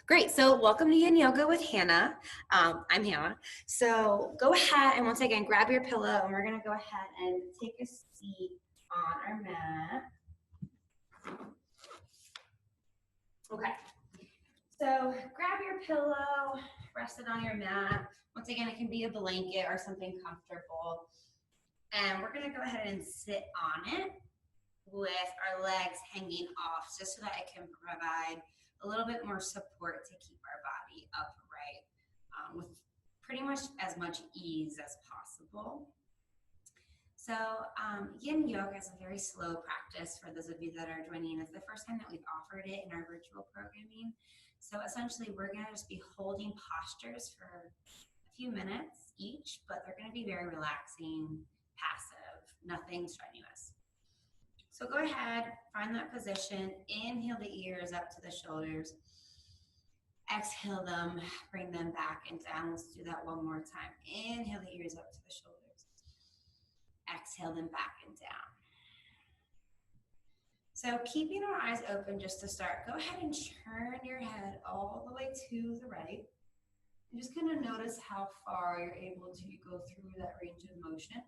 Great. So welcome to Yin Yoga with Hannah. I'm Hannah. So go ahead and once again, grab your pillow and we're going to go ahead and take a seat on our mat. Okay. So grab your pillow, rest it on your mat. Once again, it can be a blanket or something comfortable. And we're going to go ahead and sit on it with our legs hanging off just so that it can provide a little bit more support to keep our body upright with pretty much as much ease as possible. So Yin Yoga is a very slow practice for those of you that are joining. It's the first time that we've offered it in our virtual programming. So essentially we're going to just be holding postures for a few minutes each, but they're going to be very relaxing, passive, nothing strenuous. So go ahead, find that position, inhale the ears up to the shoulders, exhale them, bring them back and down. Let's do that one more time. Inhale the ears up to the shoulders, exhale them back and down. So keeping our eyes open just to start, go ahead and turn your head all the way to the right. And just kind of notice how far you're able to go through that range of motion.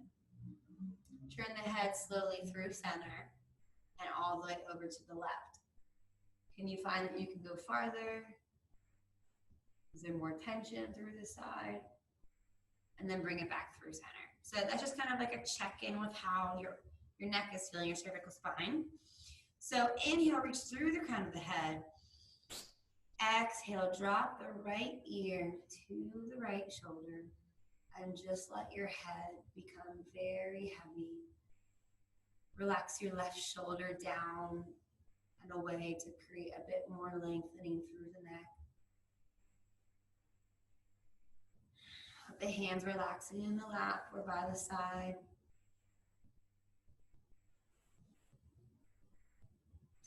Turn the head slowly through center and all the way over to the left. Can you find that you can go farther? Is there more tension through the side? And then bring it back through center. So that's just kind of like a check-in with how your neck is feeling, your cervical spine. So inhale, reach through the crown of the head. Exhale, drop the right ear to the right shoulder and just let your head become very heavy. Relax your left shoulder down and away to create a bit more lengthening through the neck. Let the hands relaxing in the lap or by the side.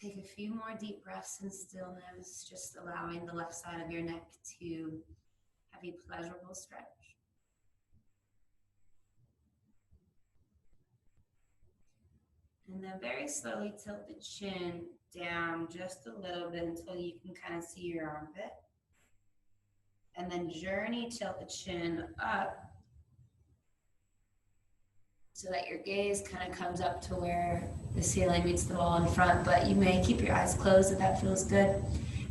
Take a few more deep breaths in stillness, just allowing the left side of your neck to have a pleasurable stretch. And then very slowly tilt the chin down just a little bit until you can kind of see your armpit. And then journey, tilt the chin up so that your gaze kind of comes up to where the ceiling meets the wall in front, but you may keep your eyes closed if that feels good.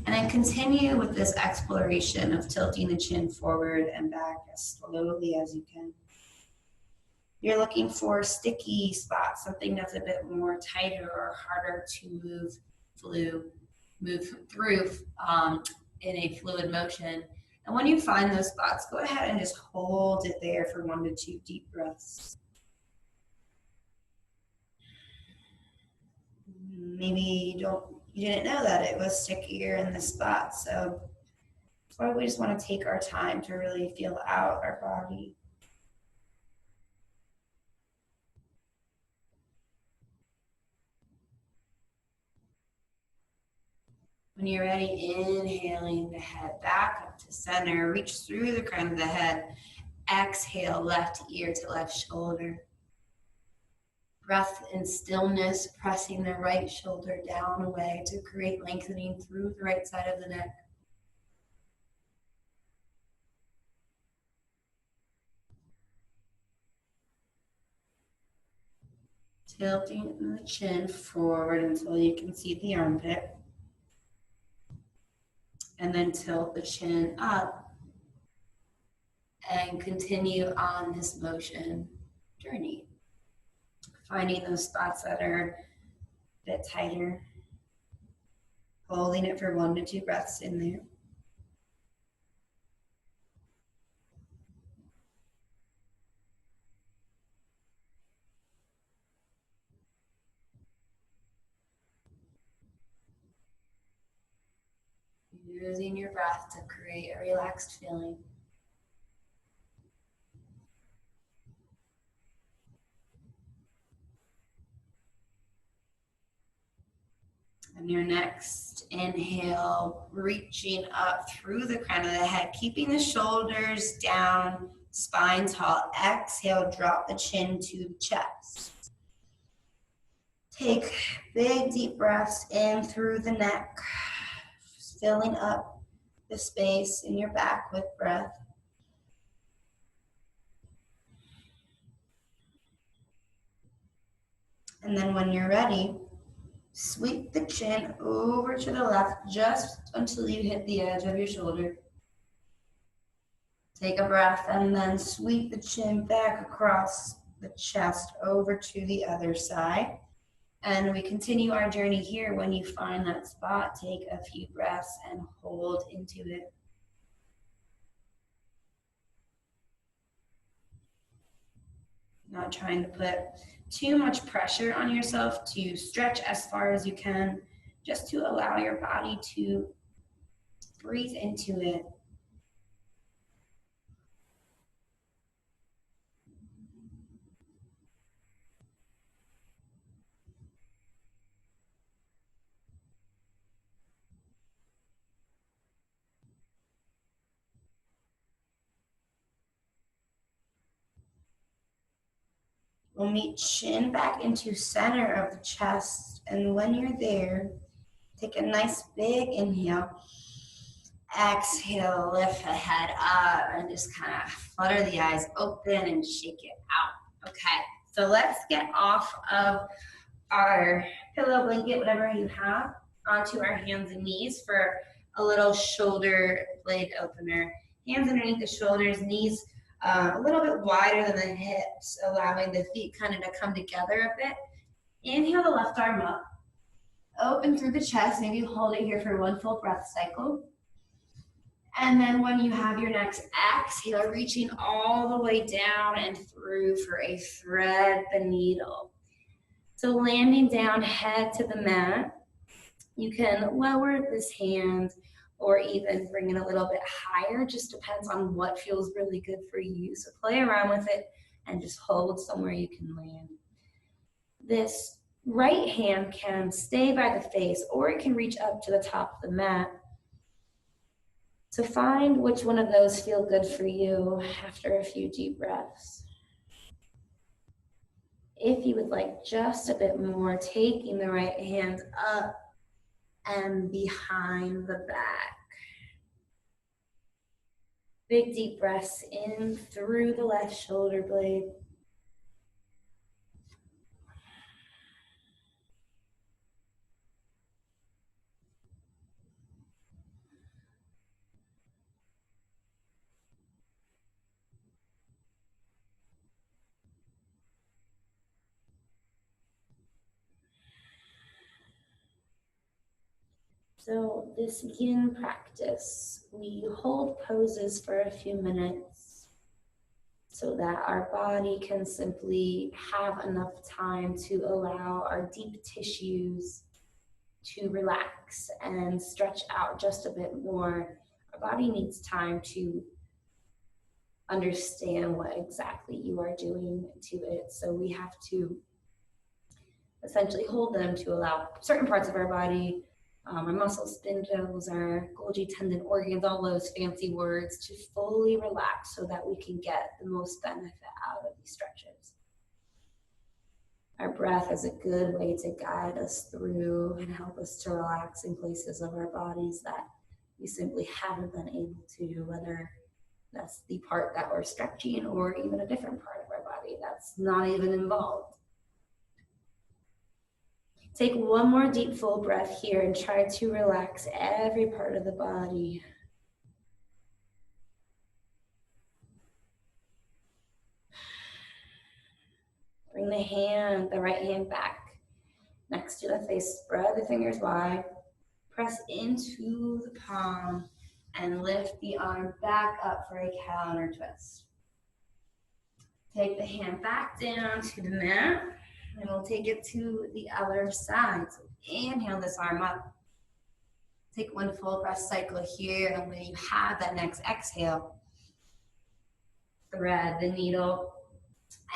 And then continue with this exploration of tilting the chin forward and back as slowly as you can. You're looking for sticky spots, something that's a bit more tighter or harder to move through in a fluid motion. And when you find those spots, go ahead and just hold it there for 1 to 2 deep breaths. Maybe you didn't know that it was stickier in this spot. So that's why we just want to take our time to really feel out our body. When you're ready, inhaling the head back up to center, reach through the crown of the head. Exhale, left ear to left shoulder. Breath in stillness, pressing the right shoulder down away to create lengthening through the right side of the neck. Tilting the chin forward until you can see the armpit. And then tilt the chin up and continue on this motion journey. Finding those spots that are a bit tighter. Holding it for 1 to 2 breaths in there. Using your breath to create a relaxed feeling. And your next inhale, reaching up through the crown of the head, keeping the shoulders down, spine tall. Exhale, drop the chin to the chest. Take big deep breaths in through the neck, filling up the space in your back with breath. And then when you're ready, sweep the chin over to the left just until you hit the edge of your shoulder. Take a breath and then sweep the chin back across the chest over to the other side. And we continue our journey here. When you find that spot, take a few breaths and hold into it. Not trying to put too much pressure on yourself to stretch as far as you can, just to allow your body to breathe into it. We'll meet chin back into center of the chest. And when you're there, take a nice big inhale. Exhale, lift the head up and just kind of flutter the eyes open and shake it out. Okay, so let's get off of our pillow, blanket, whatever you have, onto our hands and knees for a little shoulder blade opener. Hands underneath the shoulders, knees a little bit wider than the hips, allowing the feet kind of to come together a bit. Inhale the left arm up. Open through the chest. Maybe hold it here for one full breath cycle. And then when you have your next exhale, reaching all the way down and through for a thread the needle. So landing down, head to the mat. You can lower this hand or even bring it a little bit higher. Just depends on what feels really good for you. So play around with it and just hold somewhere you can land. This right hand can stay by the face or it can reach up to the top of the mat. So find which one of those feel good for you after a few deep breaths. If you would like just a bit more, taking the right hand up and behind the back. Big deep breaths in through the left shoulder blade. So this yin practice, we hold poses for a few minutes so that our body can simply have enough time to allow our deep tissues to relax and stretch out just a bit more. Our body needs time to understand what exactly you are doing to it. So we have to essentially hold them to allow certain parts of our body, our muscles, spindles, our Golgi tendon organs, all those fancy words, to fully relax so that we can get the most benefit out of these stretches. Our breath is a good way to guide us through and help us to relax in places of our bodies that we simply haven't been able to, whether that's the part that we're stretching or even a different part of our body that's not even involved. Take one more deep full breath here and try to relax every part of the body. Bring the right hand back next to the face. Spread the fingers wide. Press into the palm and lift the arm back up for a counter twist. Take the hand back down to the mat. And we'll take it to the other side. So inhale this arm up. Take one full breath cycle here. And when you have that next exhale, thread the needle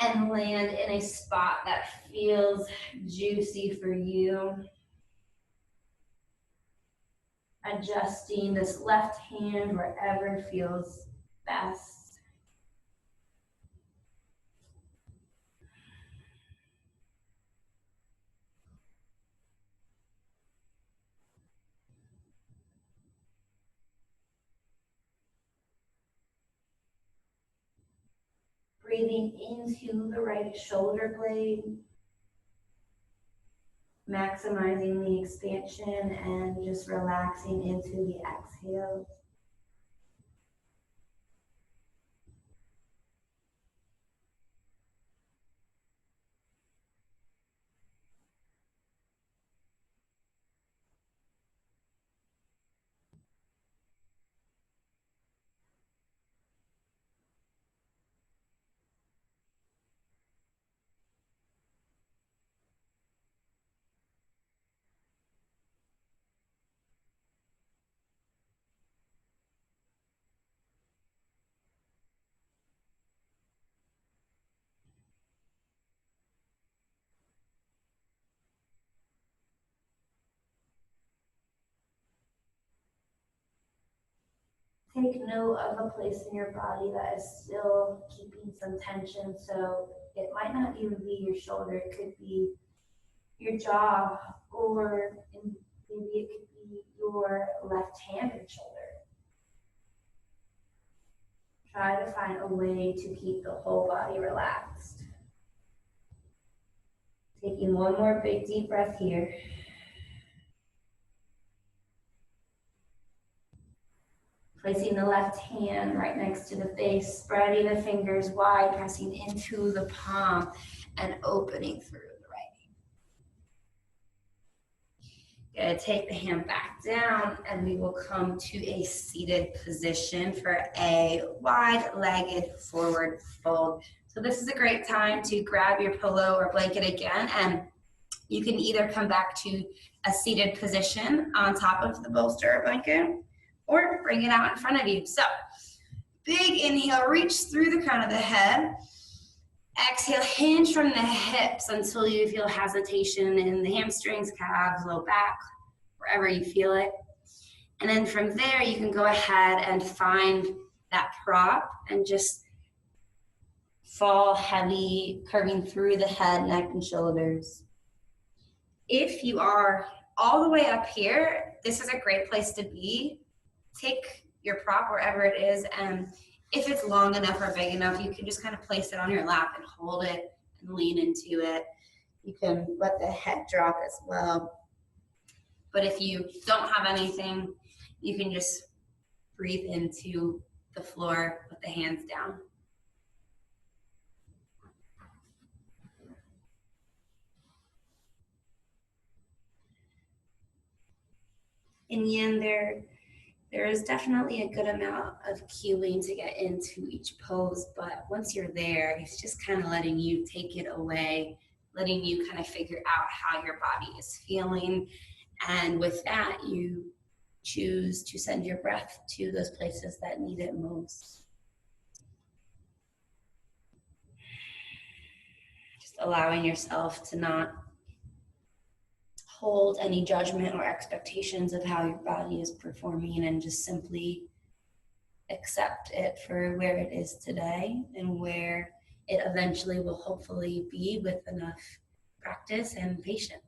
and land in a spot that feels juicy for you. Adjusting this left hand wherever feels best. Breathing into the right shoulder blade, maximizing the expansion and just relaxing into the exhale. Take note of a place in your body that is still keeping some tension. So it might not even be your shoulder, it could be your jaw, or maybe it could be your left-handed shoulder. Try to find a way to keep the whole body relaxed. Taking one more big deep breath here. Placing the left hand right next to the face, spreading the fingers wide, pressing into the palm and opening through the right. Gonna take the hand back down and we will come to a seated position for a wide-legged forward fold. So this is a great time to grab your pillow or blanket again, and you can either come back to a seated position on top of the bolster or blanket, or bring it out in front of you. So big inhale, reach through the crown of the head. Exhale, hinge from the hips until you feel hesitation in the hamstrings, calves, low back, wherever you feel it. And then from there, you can go ahead and find that prop and just fall heavy, curving through the head, neck, and shoulders. If you are all the way up here, this is a great place to be. Take your prop wherever it is, and if it's long enough or big enough, you can just kind of place it on your lap and hold it and lean into it. You can let the head drop as well. But if you don't have anything, you can just breathe into the floor with the hands down. In Yin, there is definitely a good amount of cueing to get into each pose, but once you're there, it's just kind of letting you take it away, letting you kind of figure out how your body is feeling. And with that, you choose to send your breath to those places that need it most. Just allowing yourself to not hold any judgment or expectations of how your body is performing, and just simply accept it for where it is today and where it eventually will hopefully be with enough practice and patience.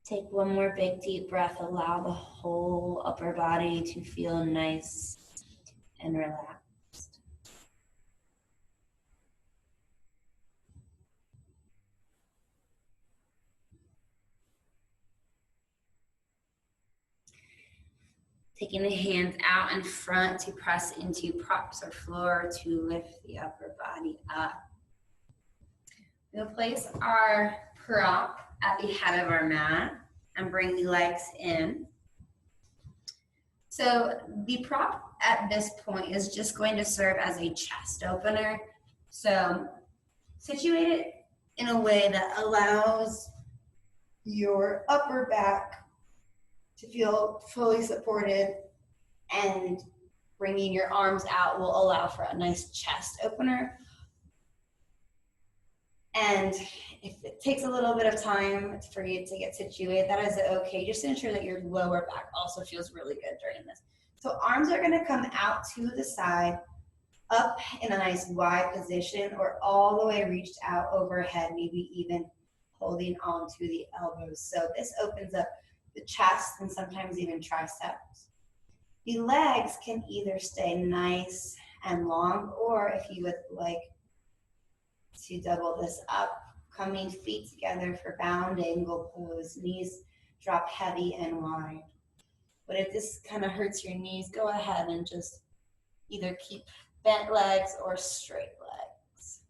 Take one more big deep breath. Allow the whole upper body to feel nice and relaxed. Taking the hands out in front to press into props or floor to lift the upper body up. We'll place our prop at the head of our mat and bring the legs in. So the prop at this point is just going to serve as a chest opener. So situate it in a way that allows your upper back to feel fully supported, and bringing your arms out will allow for a nice chest opener. And if it takes a little bit of time for you to get situated, that is okay. Just ensure that your lower back also feels really good during this. So arms are gonna come out to the side, up in a nice wide position, or all the way reached out overhead, maybe even holding on to the elbows. So this opens up the chest and sometimes even triceps. The legs can either stay nice and long, or if you would like to double this up, coming feet together for bound angle pose, knees drop heavy and wide. But if this kind of hurts your knees, go ahead and just either keep bent legs or straight legs.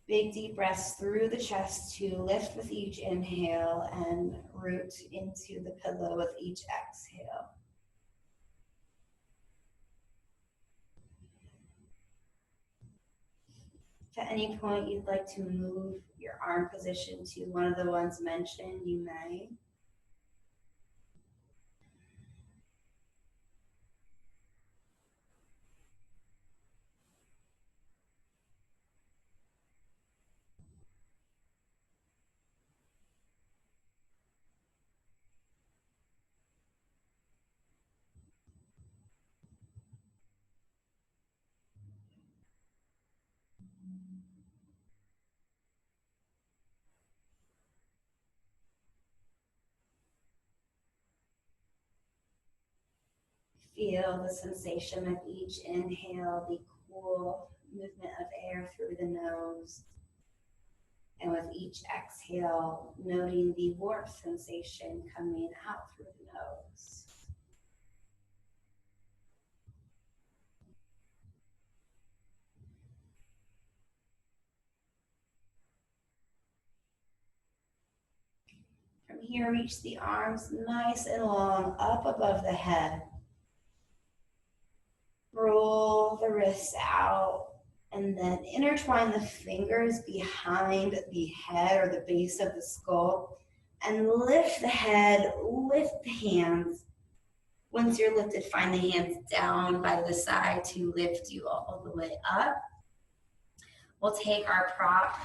Big deep breaths through the chest to lift with each inhale and root into the pillow with each exhale. If at any point you'd like to move your arm position to one of the ones mentioned, you may. Feel the sensation of each inhale, the cool movement of air through the nose. And with each exhale, noting the warmth sensation coming out through the nose. From here, reach the arms nice and long up above the head. Roll the wrists out, and then intertwine the fingers behind the head or the base of the skull, and lift the head, lift the hands. Once you're lifted, find the hands down by the side to lift you all the way up. We'll take our prop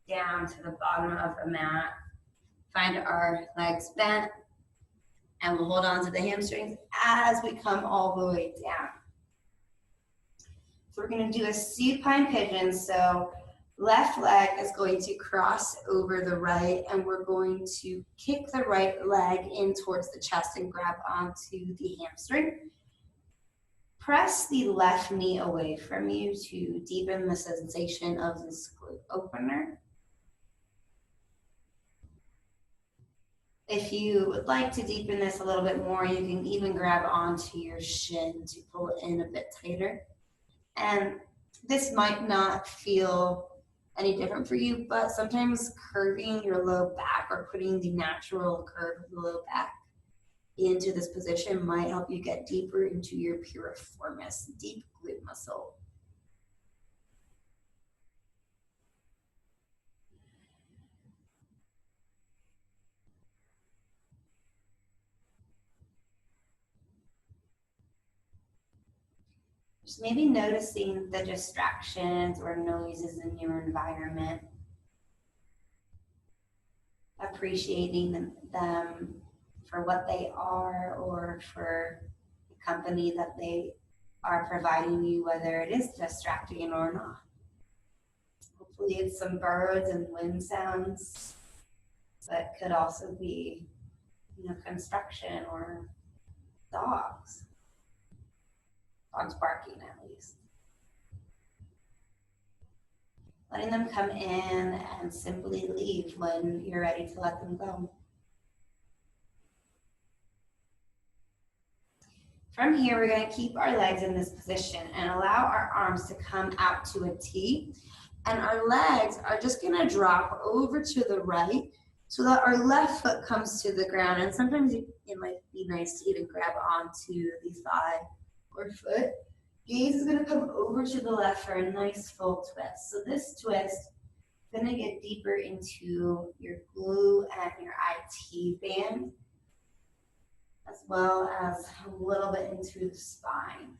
down to the bottom of the mat, find our legs bent, and we'll hold on to the hamstrings as we come all the way down. So we're going to do a supine pigeon. So left leg is going to cross over the right, and we're going to kick the right leg in towards the chest and grab onto the hamstring. Press the left knee away from you to deepen the sensation of this glute opener. If you would like to deepen this a little bit more, you can even grab onto your shin to pull it in a bit tighter. And this might not feel any different for you, but sometimes curving your low back or putting the natural curve of the low back into this position might help you get deeper into your piriformis, deep glute muscle. Just maybe noticing the distractions or noises in your environment, appreciating them for what they are or for the company that they are providing you, whether it is distracting or not. Hopefully it's some birds and wind sounds, but could also be, construction or dogs. Dogs barking at least. Letting them come in and simply leave when you're ready to let them go. From here, we're going to keep our legs in this position and allow our arms to come out to a T. And our legs are just going to drop over to the right so that our left foot comes to the ground. And sometimes it might be nice to even grab onto the thigh or foot. Gaze is going to come over to the left for a nice full twist. So this twist is going to get deeper into your glute and your IT band, as well as a little bit into the spine.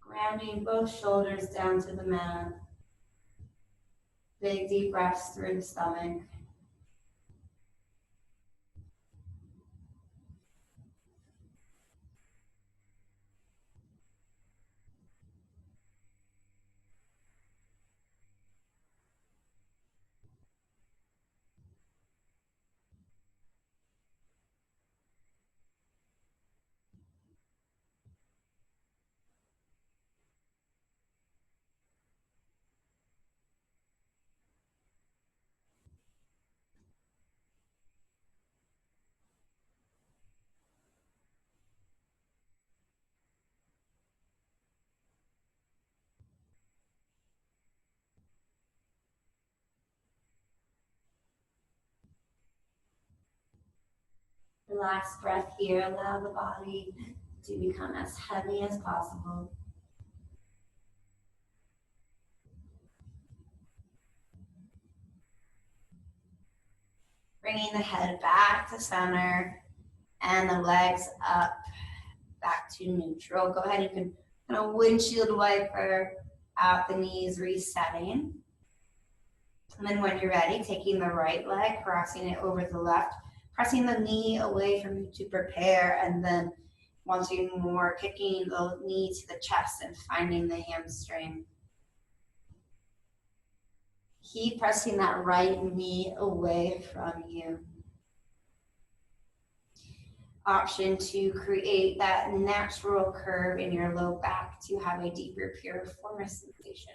Grounding both shoulders down to the mat. Big deep breaths through the stomach. The last breath here, allow the body to become as heavy as possible. Bringing the head back to center and the legs up back to neutral. Go ahead, you can kind of windshield wiper out the knees, resetting. And then when you're ready, taking the right leg, crossing it over the left, pressing the knee away from you to prepare, and then once you're more, kicking the knee to the chest and finding the hamstring. Keep pressing that right knee away from you. Option to create that natural curve in your low back to have a deeper piriformis sensation.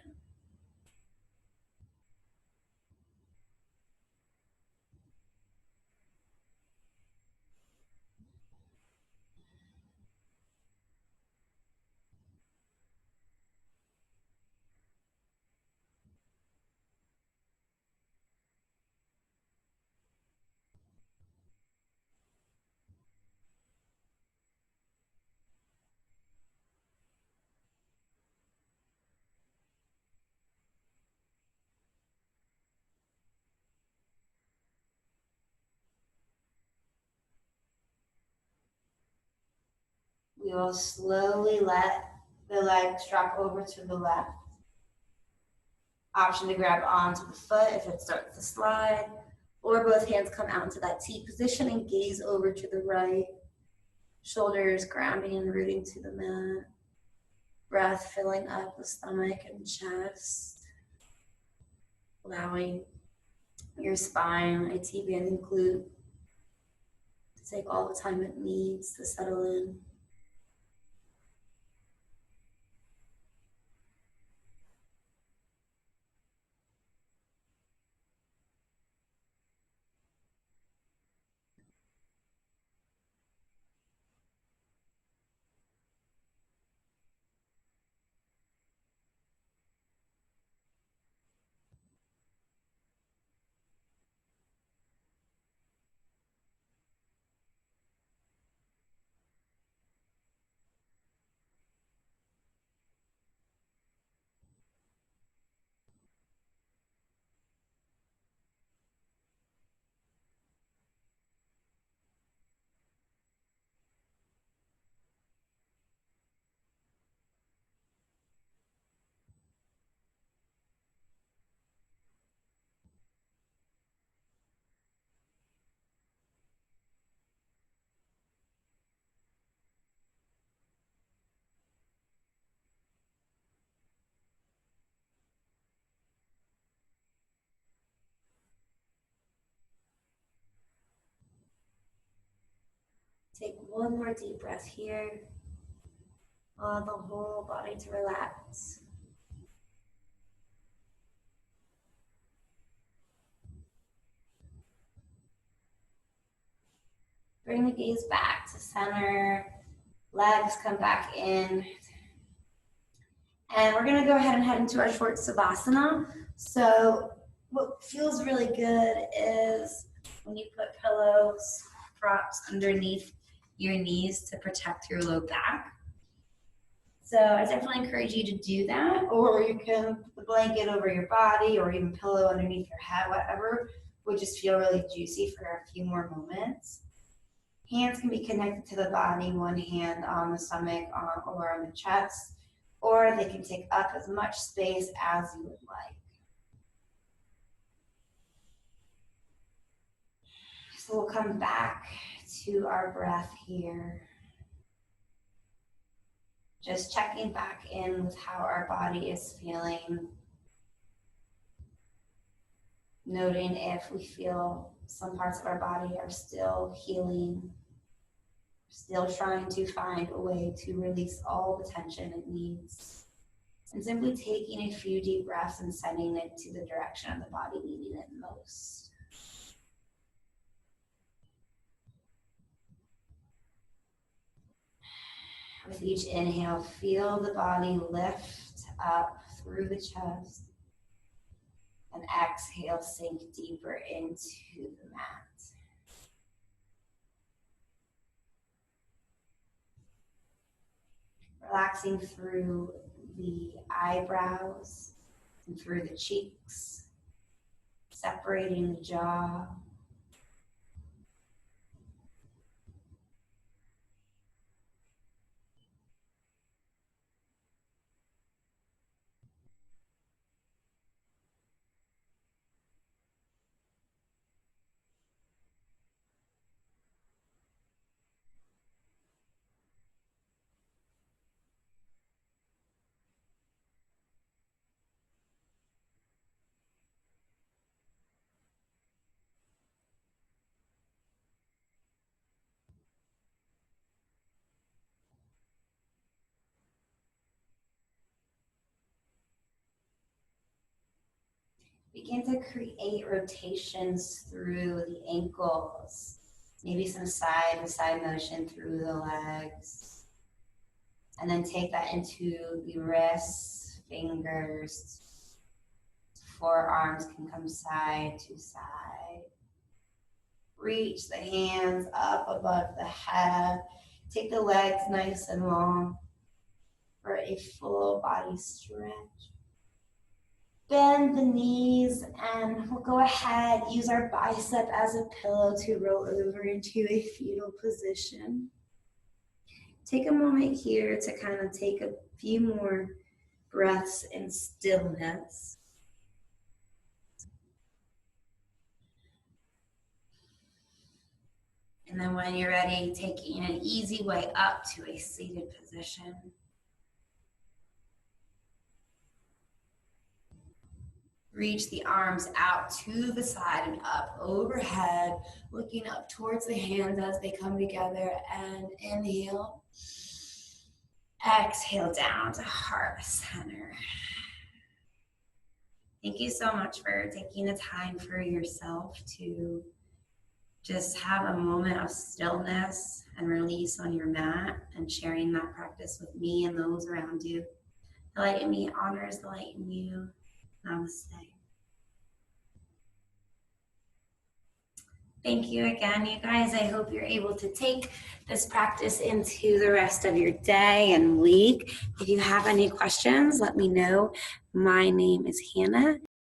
We will slowly let the legs drop over to the left. Option to grab onto the foot if it starts to slide, or both hands come out into that T position and gaze over to the right. Shoulders grounding and rooting to the mat. Breath filling up the stomach and chest. Allowing your spine, IT band and glute to take all the time it needs to settle in. Take one more deep breath here. Allow the whole body to relax. Bring the gaze back to center. Legs come back in. And we're gonna go ahead and head into our short savasana. So what feels really good is when you put pillows, props underneath your knees to protect your low back. So I definitely encourage you to do that, or you can put the blanket over your body or even pillow underneath your head, whatever would just feel really juicy for a few more moments. Hands can be connected to the body, one hand on the stomach or on the chest, or they can take up as much space as you would like. So we'll come back to our breath here. Just checking back in with how our body is feeling. Noting if we feel some parts of our body are still healing, still trying to find a way to release all the tension it needs. And simply taking a few deep breaths and sending it to the direction of the body needing it most. With each inhale, feel the body lift up through the chest. And exhale, sink deeper into the mat. Relaxing through the eyebrows and through the cheeks, separating the jaw. Begin to create rotations through the ankles, maybe some side-to-side motion through the legs. And then take that into the wrists, fingers, forearms can come side to side. Reach the hands up above the head. Take the legs nice and long for a full body stretch. Bend the knees and we'll go ahead, use our bicep as a pillow to roll over into a fetal position. Take a moment here to kind of take a few more breaths in stillness. And then when you're ready, taking an easy way up to a seated position. Reach the arms out to the side and up overhead, looking up towards the hands as they come together. And inhale. Exhale down to heart center. Thank you so much for taking the time for yourself to just have a moment of stillness and release on your mat and sharing that practice with me and those around you. The light in me honors the light in you. Namaste. Thank you again, you guys. I hope you're able to take this practice into the rest of your day and week. If you have any questions, let me know. My name is Hannah.